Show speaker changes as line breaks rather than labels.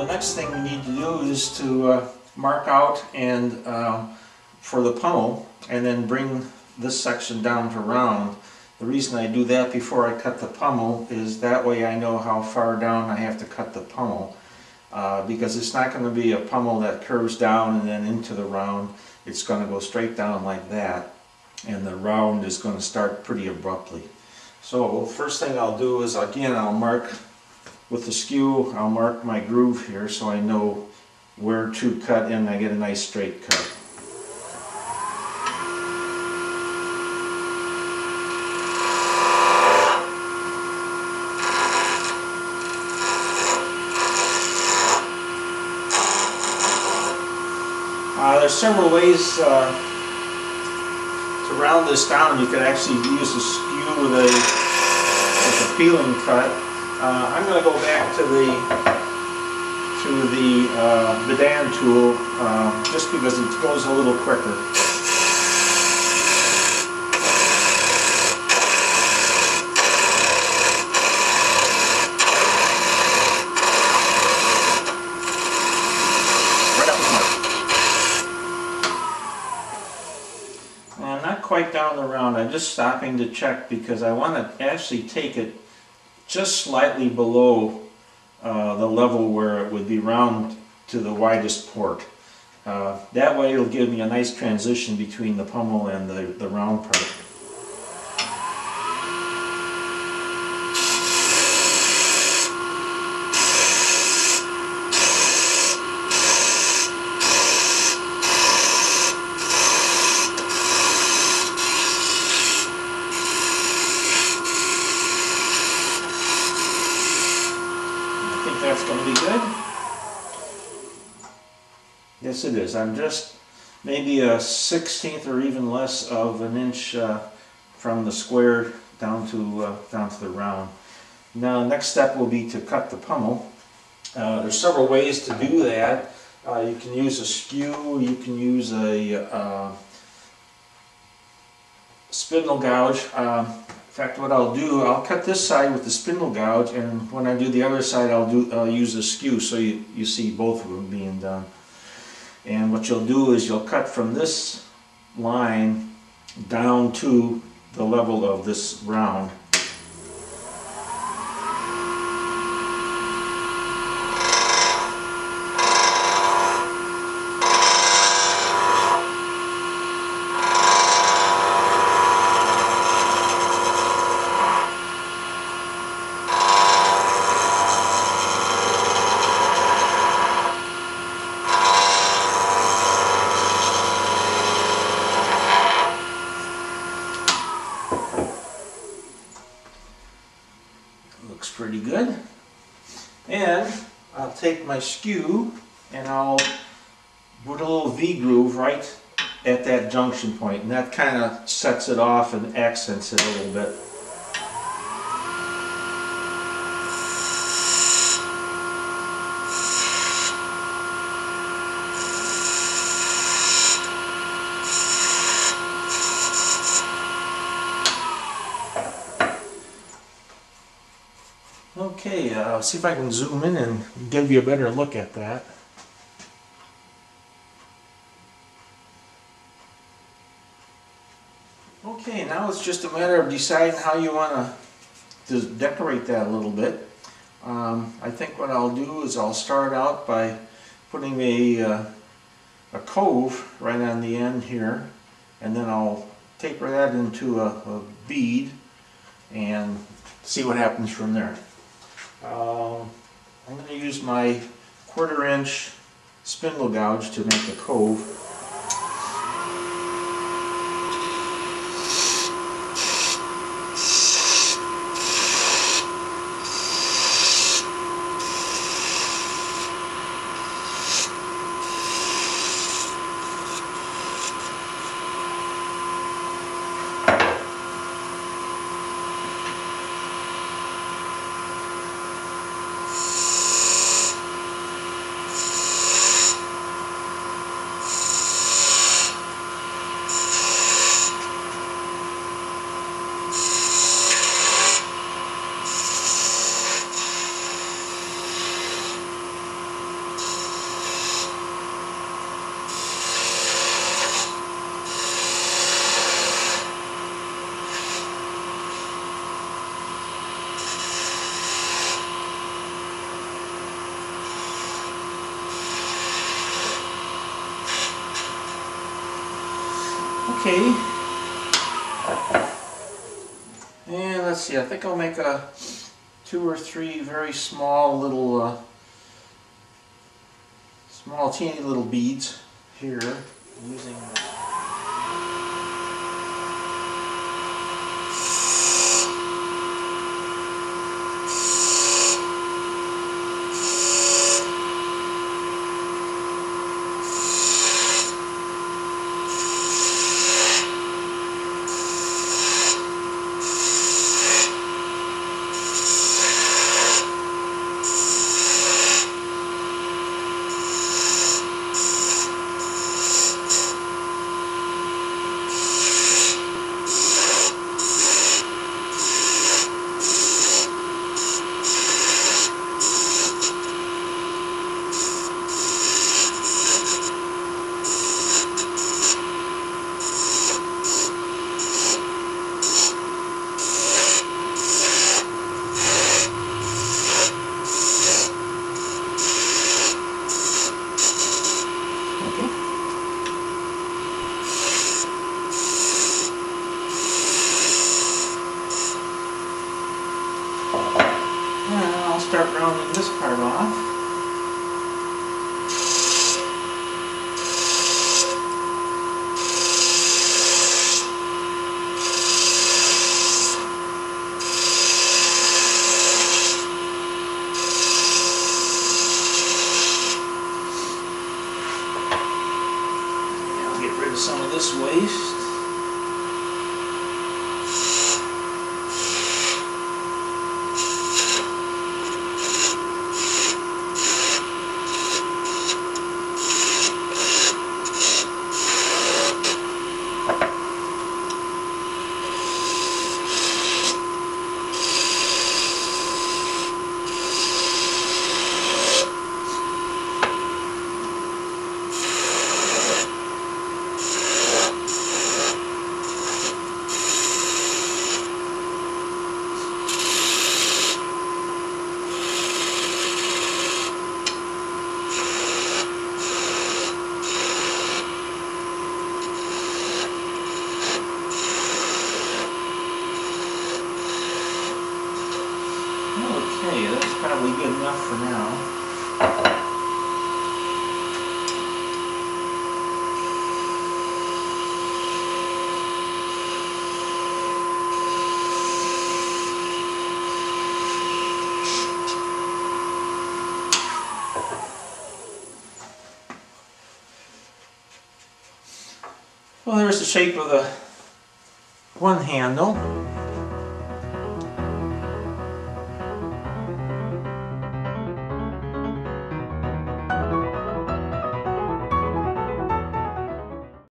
the next thing we need to do is to mark out and for the pummel, and then bring this section down to round. The reason I do that before I cut the pummel is that way I know how far down I have to cut the pummel, because it's not going to be a pummel that curves down and then into the round. It's going to go straight down like that, and the round is going to start pretty abruptly. So first thing I'll do is, again, I'll mark with the skew, I'll mark my groove here so I know where to cut and I get a nice straight cut. There's several ways to round this down. You could actually use a skew with a peeling cut. I'm going to go back to the Bedan tool just because it goes a little quicker. Quite down the round. I'm just stopping to check because I want to actually take it just slightly below the level where it would be round to the widest port. That way it'll give me a nice transition between the pummel and the round part. That's going to be good. Yes, it is. I'm just maybe a 1/16 or even less of an inch from the square down to the round. Now, the next step will be to cut the pummel. There's several ways to do that. You can use a skew. You can use a spindle gouge. In fact, what I'll do, I'll cut this side with the spindle gouge, and when I do the other side, I'll use a skew so you see both of them being done. And what you'll do is you'll cut from this line down to the level of this round. Looks pretty good. And I'll take my skew and I'll put a little V groove right at that junction point, and that kind of sets it off and accents it a little bit. Okay, see if I can zoom in and give you a better look at that. Okay, now it's just a matter of deciding how you want to decorate that a little bit. I think what I'll do is I'll start out by putting a cove right on the end here, and then I'll taper that into a bead and see what happens from there. I'm going to use my 1/4 inch spindle gouge to make the cove. Okay. And let's see, I think I'll make 2 or 3 very small little, small teeny little beads here using start rounding this part off. I'll get rid of some of this waste. Okay, that's probably good enough for now. Well, there's the shape of the one handle.